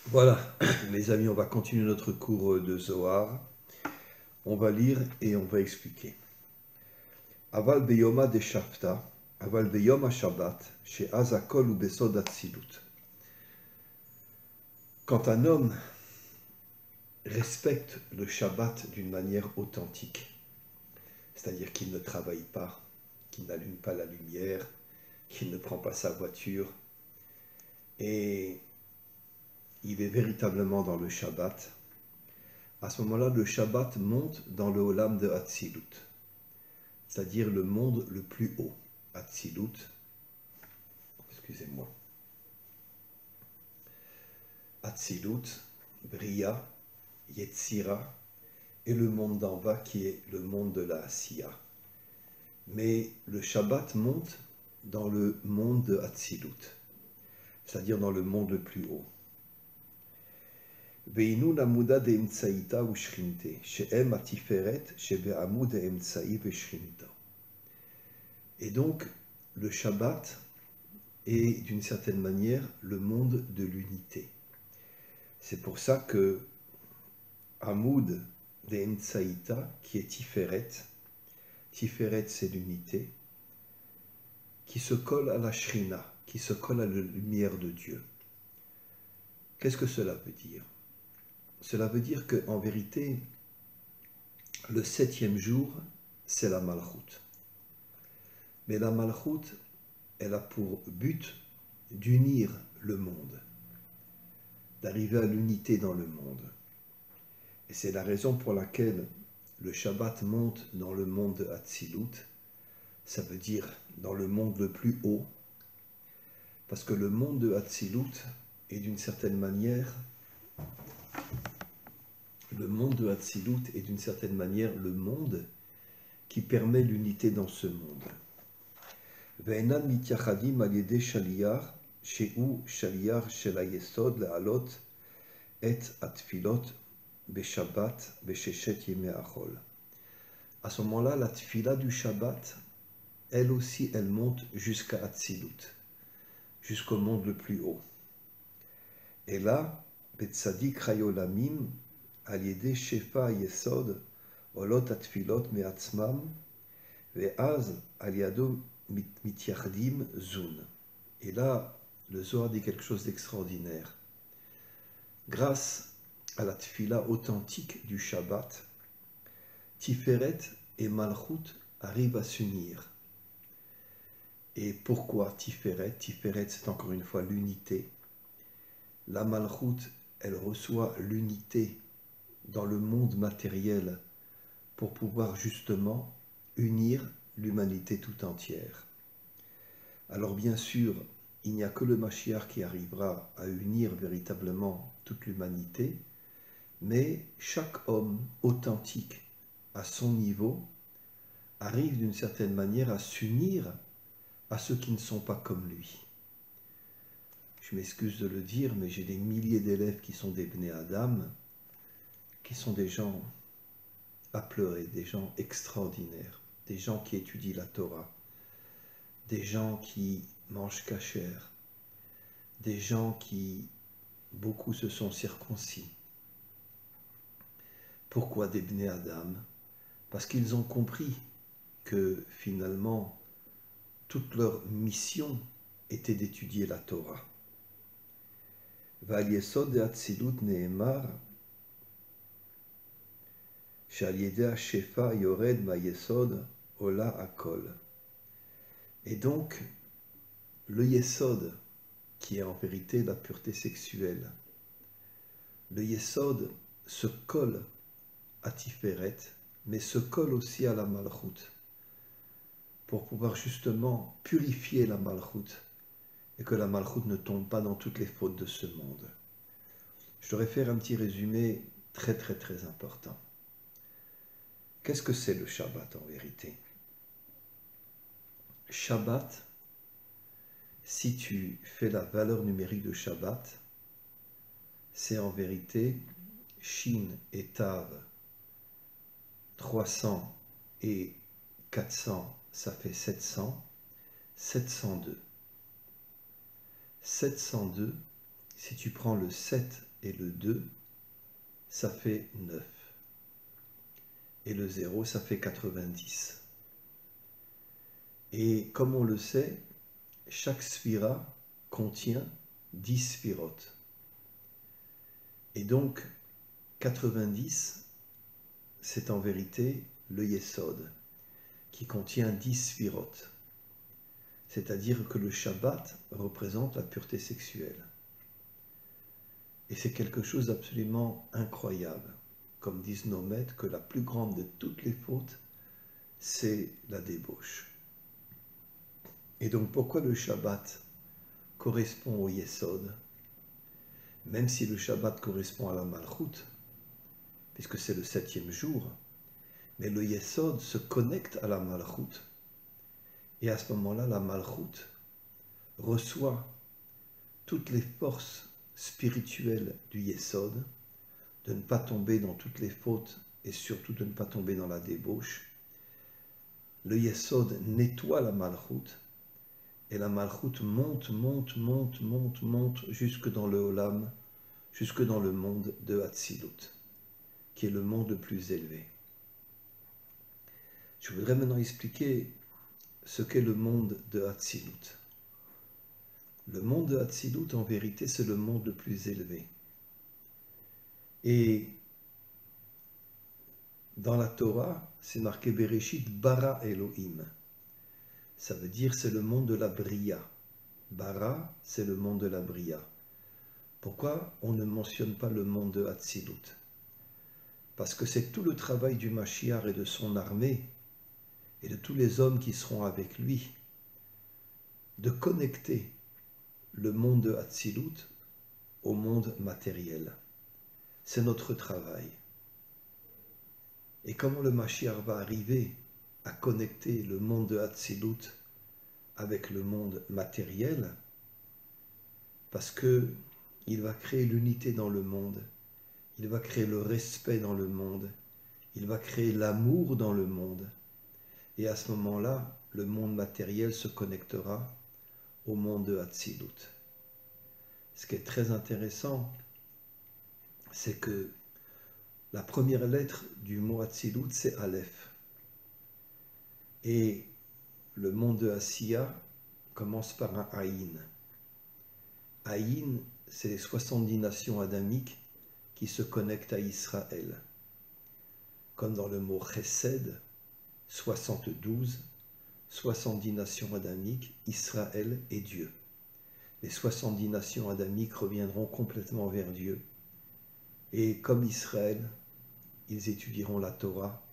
Voilà, mes amis, on va continuer notre cours de Zohar. On va lire et on va expliquer. Aval beyoma de Shafta, aval beyoma Shabbat, chez Azakol ou Besod Atzilut. Quand un homme respecte le Shabbat d'une manière authentique, c'est-à-dire qu'il ne travaille pas, qu'il n'allume pas la lumière, qu'il ne prend pas sa voiture, et il est véritablement dans le Shabbat, à ce moment-là, le Shabbat monte dans le Olam de Atzilut, c'est-à-dire le monde le plus haut. Atzilut, excusez-moi. Atzilut, Bria, Yetzira, et le monde d'en bas qui est le monde de la Asiya. Mais le Shabbat monte dans le monde de Atzilut, c'est-à-dire dans le monde le plus haut. Veinu namuda de emtsaïta ou shrinte, she'em atiferet, she'be'amud de emtsaï ve'shrinta. Et donc, le Shabbat est d'une certaine manière le monde de l'unité. C'est pour ça que Amoud de Emtsaïta, qui est Tiferet, Tiferet c'est l'unité, qui se colle à la Shrina, qui se colle à la lumière de Dieu. Qu'est-ce que cela veut dire? Cela veut dire qu'en vérité, le 7e jour, c'est la Malchut. Mais la Malchut, elle a pour but d'unir le monde, d'arriver à l'unité dans le monde. Et c'est la raison pour laquelle le Shabbat monte dans le monde de Hatzilut, ça veut dire dans le monde le plus haut, parce que le monde de Hatzilut est d'une certaine manière, le monde qui permet l'unité dans ce monde. Ve'enan mityachadim al yedei shaliyar, shehu shaliyar shel hayesod le'alot et atfilot beshabbat besheshet yemei achol. À ce moment-là, la tfila du Shabbat, elle aussi, elle monte jusqu'à Hatzilut, jusqu'au monde le plus haut. Et là, Betzadik Rayolamim, al yedei shefa yesod, olot atfilot me'atzmam, ve'az al yado mityachdim zun. Et là, le Zohar dit quelque chose d'extraordinaire. Grâce à la tfila authentique du Shabbat, Tiferet et Malchut arrivent à s'unir. Et pourquoi Tiferet? Tiferet, c'est encore une fois l'unité. La Malchut, elle reçoit l'unité dans le monde matériel pour pouvoir justement unir l'humanité tout entière. Alors bien sûr, il n'y a que le Mashiach qui arrivera à unir véritablement toute l'humanité, mais chaque homme authentique à son niveau arrive d'une certaine manière à s'unir à ceux qui ne sont pas comme lui. Je m'excuse de le dire, mais j'ai des milliers d'élèves qui sont des Bnei Adam, qui sont des gens à pleurer, des gens extraordinaires, des gens qui étudient la Torah, des gens qui mangent kasher, des gens qui, beaucoup se sont circoncis. Pourquoi des Bnei Adam? Parce qu'ils ont compris que finalement, toute leur mission était d'étudier la Torah. V'al yesod de Hatzilut ne'emar, she'al yedei hashefa yored ma'yesod ola hakol. Et donc, le yesod, qui est en vérité la pureté sexuelle, le yesod se colle à Tiferet, mais se colle aussi à la Malchut, pour pouvoir justement purifier la Malchut, et que la Malchut ne tombe pas dans toutes les fautes de ce monde. Je devrais faire un petit résumé très très très important. Qu'est-ce que c'est le Shabbat en vérité? Shabbat, si tu fais la valeur numérique de Shabbat, c'est en vérité Shin et Tav, 300 et 400, ça fait 700, 702. 702, si tu prends le 7 et le 2, ça fait 9. Et le 0, ça fait 90. Et comme on le sait, chaque sphira contient 10 sphirotes. Et donc, 90, c'est en vérité le Yesod, qui contient 10 sphirotes. C'est-à-dire que le Shabbat représente la pureté sexuelle. Et c'est quelque chose d'absolument incroyable. Comme disent nos maîtres, que la plus grande de toutes les fautes, c'est la débauche. Et donc pourquoi le Shabbat correspond au Yesod, même si le Shabbat correspond à la Malchut, puisque c'est le 7e jour, mais le Yesod se connecte à la Malchut, et à ce moment-là, la Malchut reçoit toutes les forces spirituelles du Yesod, de ne pas tomber dans toutes les fautes et surtout de ne pas tomber dans la débauche. Le Yesod nettoie la Malchut, et la Malchut monte jusque dans le Olam, jusque dans le monde de Hatzilut, qui est le monde le plus élevé. Je voudrais maintenant expliquer ce qu'est le monde de Hatzilut. Le monde de Hatzilut, en vérité, c'est le monde le plus élevé. Et dans la Torah, c'est marqué Bereshit bara Elohim. Ça veut dire c'est le monde de la Bria. Bara, c'est le monde de la Bria. Pourquoi on ne mentionne pas le monde de Hatzilut? Parce que c'est tout le travail du Mashiach et de son armée et de tous les hommes qui seront avec lui de connecter le monde de Hatzilut au monde matériel. C'est notre travail. Et comment le Mashiach va arriver à connecter le monde de Hatzilut avec le monde matériel? Parce que il va créer l'unité dans le monde, il va créer le respect dans le monde, il va créer l'amour dans le monde. Et à ce moment-là, le monde matériel se connectera au monde de Hatzilut. Ce qui est très intéressant, c'est que la première lettre du mot Hatzilut, c'est Aleph. Et le monde de Asiya commence par un Aïn. Aïn, c'est les 70 nations adamiques qui se connectent à Israël. Comme dans le mot Chesed, 72, 70 nations adamiques, Israël et Dieu. Les 70 nations adamiques reviendront complètement vers Dieu. Et comme Israël, ils étudieront la Torah,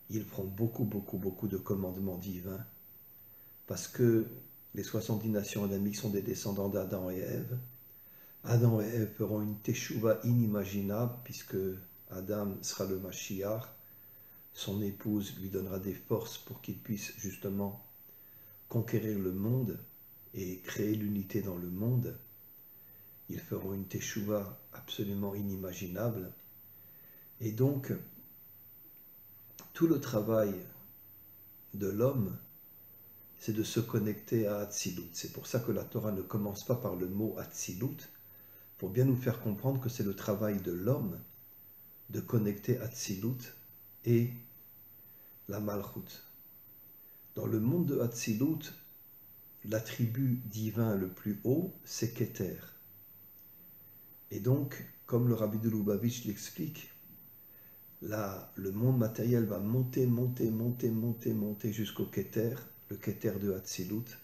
ils feront beaucoup de commandements divins, parce que les 70 nations adamiques sont des descendants d'Adam et Ève. Adam et Ève feront une teshuva inimaginable, puisque Adam sera le Mashiach, son épouse lui donnera des forces pour qu'il puisse justement conquérir le monde et créer l'unité dans le monde. Ils feront une teshuva absolument inimaginable. Et donc, tout le travail de l'homme, c'est de se connecter à Hatzilut. C'est pour ça que la Torah ne commence pas par le mot Hatzilut, pour bien nous faire comprendre que c'est le travail de l'homme de connecter Hatzilut et la Malchut. Dans le monde de Hatzilut, l'attribut divin le plus haut, c'est Keter. Et donc, comme le Rabbi de Lubavitch l'explique, là, le monde matériel va monter jusqu'au Keter, le Keter de Hatzilut.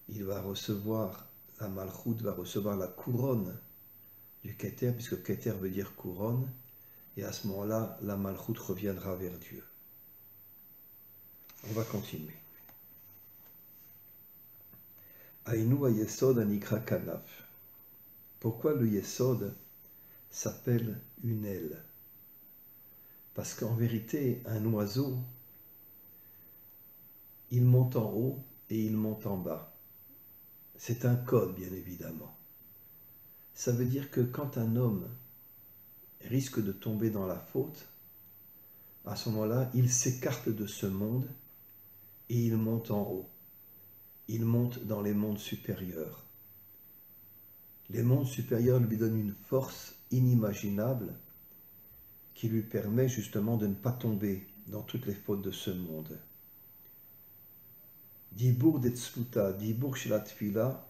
Il va recevoir, la Malchut va recevoir la couronne du Keter, puisque Keter veut dire couronne, et à ce moment-là, la Malchut reviendra vers Dieu. On va continuer. Aïnou Yesod Anikra Kanaf. Pourquoi le Yesod s'appelle une aile? Parce qu'en vérité, un oiseau, il monte en haut et il monte en bas. C'est un code, bien évidemment. Ça veut dire que quand un homme risque de tomber dans la faute, à ce moment-là, il s'écarte de ce monde et il monte en haut. Il monte dans les mondes supérieurs. les mondes supérieurs lui donnent une force inimaginable qui lui permet justement de ne pas tomber dans toutes les fautes de ce monde. Dibur detzluta, dibur shel tfila,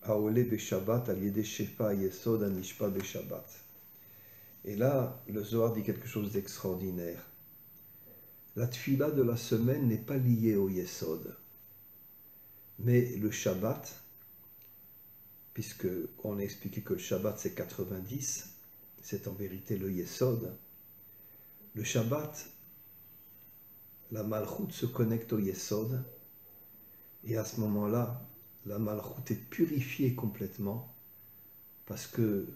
haole beshabbat al yede shefa yesod anishpa beshabbat. Et là, le Zohar dit quelque chose d'extraordinaire. La tfila de la semaine n'est pas liée au yesod, mais le Shabbat, puisque on a expliqué que le Shabbat c'est 90, c'est en vérité le yesod. Le Shabbat, la Malchut se connecte au yesod, et à ce moment-là, la Malchut est purifiée complètement, parce que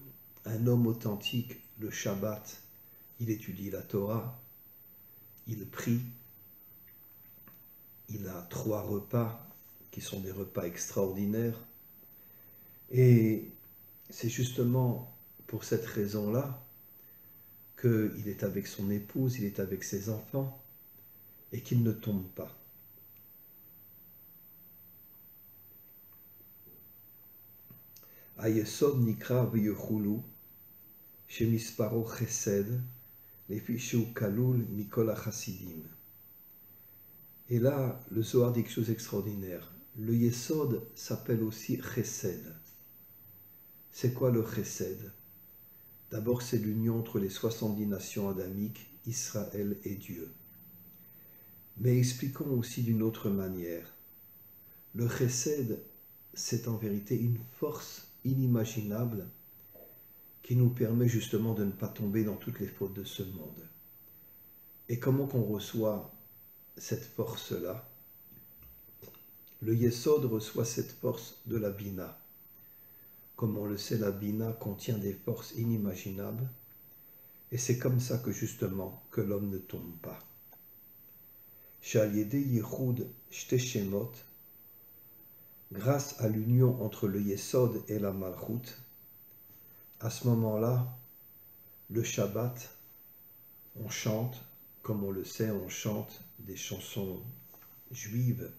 un homme authentique, le Shabbat, il étudie la Torah, il prie, il a 3 repas qui sont des repas extraordinaires. Et c'est justement pour cette raison-là qu'il est avec son épouse, il est avec ses enfants, et qu'il ne tombe pas. Ayesod nikra v'yechulu, shemisparo chesed, lefi shu kalul mikol hachasidim. Et là, le Zohar dit quelque chose d'extraordinaire. Le Yesod s'appelle aussi Chesed. C'est quoi le Chesed? D'abord, c'est l'union entre les 70 nations adamiques, Israël et Dieu. Mais expliquons aussi d'une autre manière. Le Chesed, c'est en vérité une force inimaginable qui nous permet justement de ne pas tomber dans toutes les fautes de ce monde. Et comment qu'on reçoit cette force-là? Le Yesod reçoit cette force de la Bina. Comme on le sait, la Bina contient des forces inimaginables, et c'est comme ça que justement que l'homme ne tombe pas. Shal yedei yichud shte shemot, grâce à l'union entre le Yesod et la Malchut, à ce moment-là, le Shabbat, on chante, comme on le sait, on chante des chansons juives,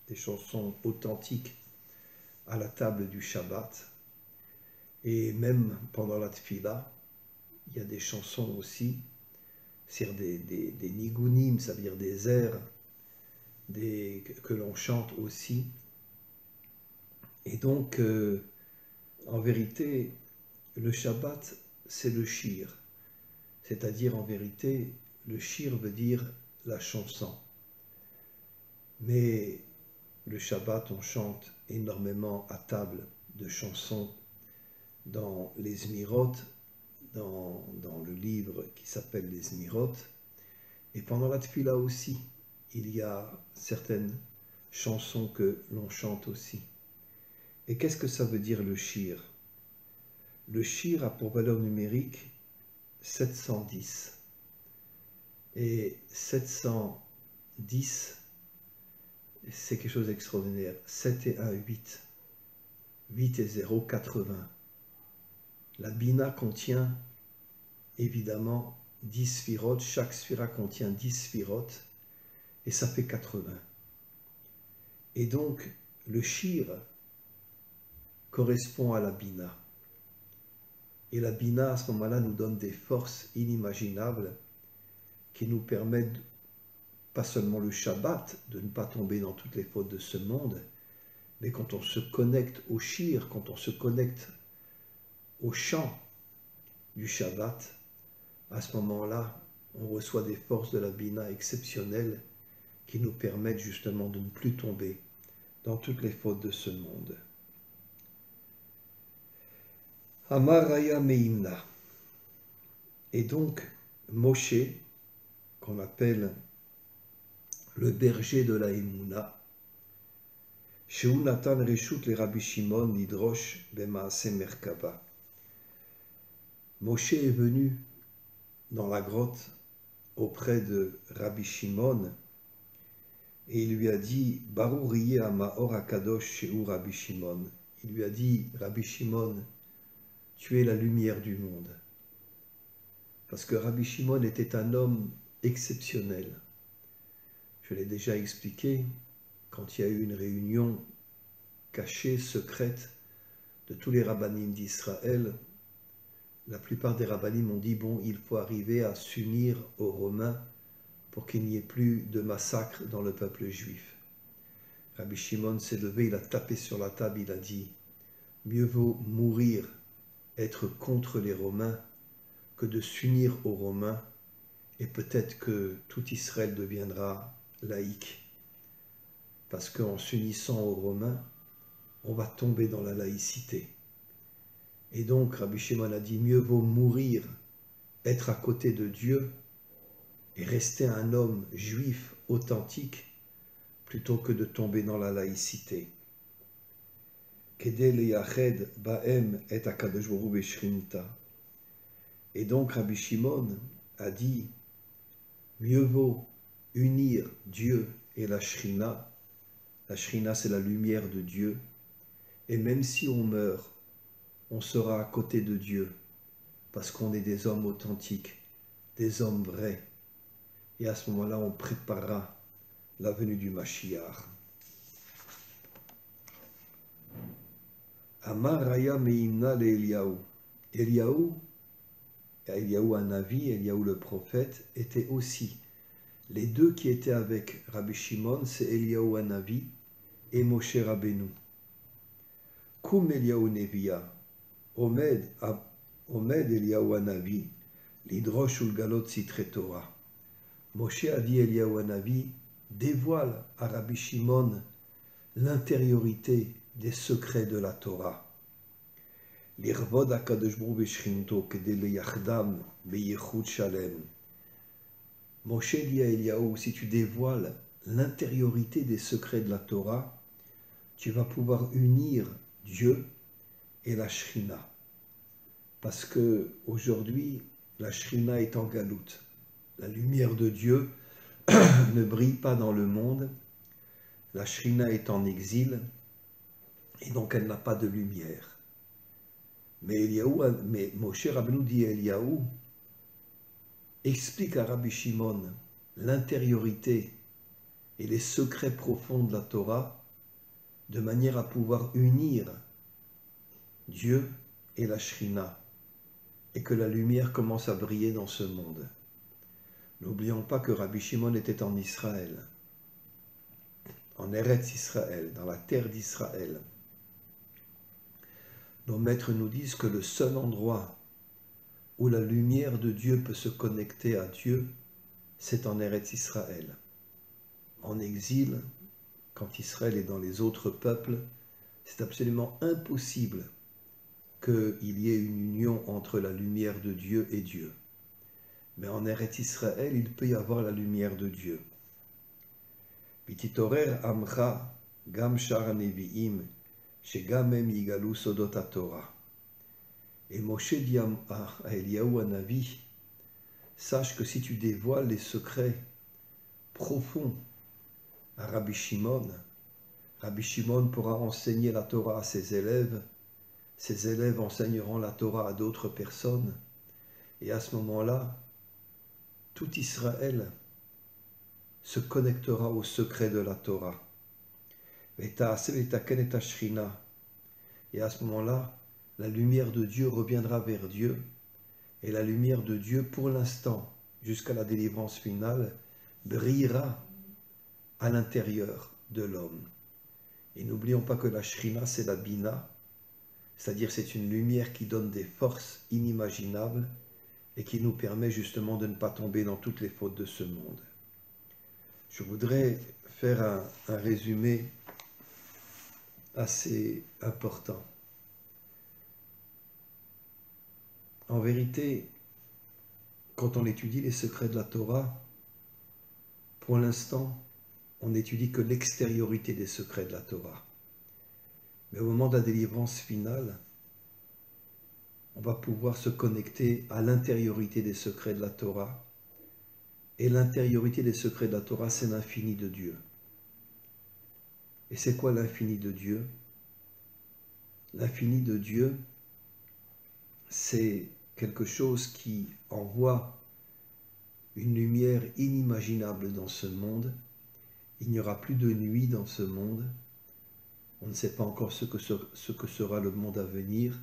des chansons authentiques à la table du Shabbat. Et même pendant la Tfila, il y a des chansons aussi, c'est-à-dire des nigunim, ça veut dire des airs que l'on chante aussi. Et donc, en vérité, le Shabbat, c'est le shir. C'est-à-dire, en vérité, le shir veut dire la chanson. Mais le Shabbat, on chante énormément à table de chansons dans les Zmirot, dans le livre qui s'appelle les Zmirot. Et pendant la Tfila aussi, il y a certaines chansons que l'on chante aussi. Et qu'est-ce que ça veut dire le shir? Le shir a pour valeur numérique 710. Et 710, c'est quelque chose d'extraordinaire. 7 et 1, 8. 8 et 0, 80. La Bina contient évidemment 10 sphirotes. Chaque sphira contient 10 sphirotes. Et ça fait 80. Et donc, le shir correspond à la Bina. Et la Bina, à ce moment-là, nous donne des forces inimaginables qui nous permettent, pas seulement le Shabbat, de ne pas tomber dans toutes les fautes de ce monde, mais quand on se connecte au shir, quand on se connecte au chant du Shabbat, à ce moment-là, on reçoit des forces de la Bina exceptionnelles qui nous permettent justement de ne plus tomber dans toutes les fautes de ce monde. Amaraya Meimna. Et donc, Moshe, qu'on appelle le berger de la Emouna, Sheu Natan Reshut le Rabbi Shimon Nidrosh Bemaase Merkava. Moshe est venu dans la grotte auprès de Rabbi Shimon et il lui a dit Barouriye Amaor Akadosh Sheu Rabbi Shimon. Il lui a dit Rabbi Shimon, tu es la lumière du monde. Parce que Rabbi Shimon était un homme exceptionnel. Je l'ai déjà expliqué quand il y a eu une réunion cachée, secrète, de tous les rabbinim d'Israël, la plupart des rabbinim ont dit, bon, il faut arriver à s'unir aux Romains pour qu'il n'y ait plus de massacre dans le peuple juif. Rabbi Shimon s'est levé, il a tapé sur la table, il a dit, mieux vaut mourir, être contre les Romains, que de s'unir aux Romains, et peut-être que tout Israël deviendra laïque. Parce qu'en s'unissant aux Romains, on va tomber dans la laïcité. Et donc, Rabbi Shimon a dit, mieux vaut mourir, être à côté de Dieu, et rester un homme juif authentique, plutôt que de tomber dans la laïcité. Kedel yached ba'em et akadosh baruch hu b'shrinta. Et donc Rabbi Shimon a dit, mieux vaut unir Dieu et la Shrina. La Shrina, c'est la lumière de Dieu. Et même si on meurt, on sera à côté de Dieu, parce qu'on est des hommes authentiques, des hommes vrais. Et à ce moment-là, on préparera la venue du Mashiach. Amar Raya Meimna le Eliyahu. Eliyahu Hanavi, Eliyahu le prophète, étaient aussi. Les deux qui étaient avec Rabbi Shimon, c'est Eliyahu Hanavi et Moshe Rabbeinu. Kum Eliyahu Neviya, Omed Eliyahu Hanavi, Lidrosh Ulgalot Sitre Torah. Moshe a dit Eliyahu Hanavi, dévoile à Rabbi Shimon l'intériorité des secrets de la Torah. L'irvod akadosh baruch hu b'shrinto kedei leyachdam beyichud shalem. Moshe dit à Eliyahu, si tu dévoiles l'intériorité des secrets de la Torah, tu vas pouvoir unir Dieu et la Shrina. Parce que aujourd'hui, la Shrina est en galoute. La lumière de Dieu ne brille pas dans le monde. La Shrina est en exil et donc elle n'a pas de lumière. Mais Moshe Rabbeinu dit à Eliyahu, explique à Rabbi Shimon l'intériorité et les secrets profonds de la Torah de manière à pouvoir unir Dieu et la Shrina et que la lumière commence à briller dans ce monde. N'oublions pas que Rabbi Shimon était en Israël, en Eretz Israël, dans la terre d'Israël. Nos maîtres nous disent que le seul endroit où la lumière de Dieu peut se connecter à Dieu, c'est en Eretz Israël. En exil, quand Israël est dans les autres peuples, c'est absolument impossible qu'il y ait une union entre la lumière de Dieu et Dieu. Mais en Eretz Israël, il peut y avoir la lumière de Dieu. Vititorer amcha gam shar nevi'im shegam hem yigalu sodot haTorah. Et Moshe dit à Eliyahu Hanavi, sache que si tu dévoiles les secrets profonds à Rabbi Shimon pourra enseigner la Torah à ses élèves enseigneront la Torah à d'autres personnes, et à ce moment-là, tout Israël se connectera au secret de la Torah. Et à ce moment-là, la lumière de Dieu reviendra vers Dieu, et la lumière de Dieu, pour l'instant, jusqu'à la délivrance finale, brillera à l'intérieur de l'homme. Et n'oublions pas que la Shrina, c'est la Bina, c'est-à-dire c'est une lumière qui donne des forces inimaginables et qui nous permet justement de ne pas tomber dans toutes les fautes de ce monde. Je voudrais faire un résumé assez important. En vérité, quand on étudie les secrets de la Torah, pour l'instant, on n'étudie que l'extériorité des secrets de la Torah. Mais au moment de la délivrance finale, on va pouvoir se connecter à l'intériorité des secrets de la Torah. Et l'intériorité des secrets de la Torah, c'est l'infini de Dieu. Et c'est quoi l'infini de Dieu? L'infini de Dieu, c'est quelque chose qui envoie une lumière inimaginable dans ce monde. Il n'y aura plus de nuit dans ce monde. On ne sait pas encore ce que sera le monde à venir,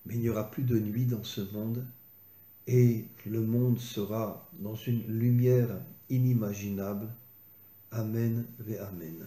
mais il n'y aura plus de nuit dans ce monde et le monde sera dans une lumière inimaginable. Amen ve Amen.